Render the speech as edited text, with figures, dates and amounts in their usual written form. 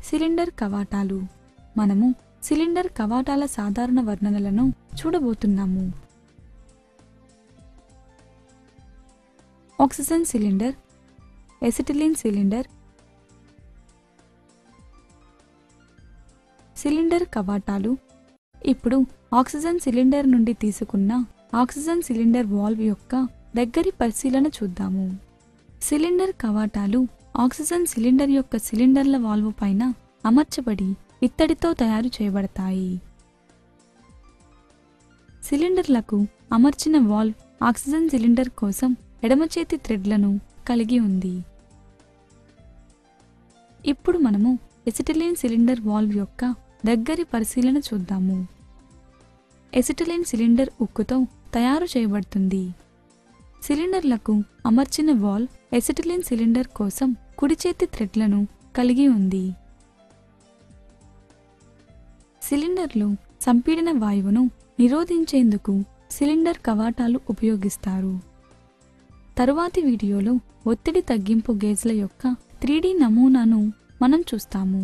Cylinder కవాటాలు. మనము cylinder కవాటాల సాధారణ వర్ణనలను చూడబోతున్నాము. Oxygen cylinder, acetylene cylinder. Cylinder కవాటాలు. ఇప్పుడు ఆక్సిజన్ సిలిండర్ నుండి తీసుకున్న ఆక్సిజన్ సిలిండర్ వాల్వ్ యొక్క దగ్గరి పరిశీలన చూద్దాము. సిలిండర్ కవాటాలు ఆక్సిజన్ సిలిండర్ యొక్క సిలిండర్ల వాల్వ్ పైన అమర్చబడి ఇత్తడితో తయారు చేయబడతాయి. సిలిండర్లకు అమర్చిన వాల్వ్ ఆక్సిజన్ సిలిండర్ కోసం ఎడమ చేతి థ్రెడ్లను కలిగి ఉంది. ఇప్పుడు మనము ఎసిటిలిన్ సిలిండర్ వాల్వ్ యొక్క దగ్గరి పరిశీలన చూద్దాము. ఎసిటిలిన్ సిలిండర్ ఉక్కుతో తయారు చేయబడుతుంది. సిలిండర్లకు అమర్చిన వాల్వ్ ఎసిటిలిన్ సిలిండర్ కోసం కుడి చేతి థ్రెడ్లను కలిగి ఉంది. సిలిండర్లో సంపీడన వాయువును నిరోధించేందుకు సిలిండర్ కవాటాలు ఉపయోగిస్తారు. తరువాతి వీడియోలో ఒత్తిడి తగ్గింపు గేజ్ల యొక్క 3D నమూనాను మనం చూస్తాము.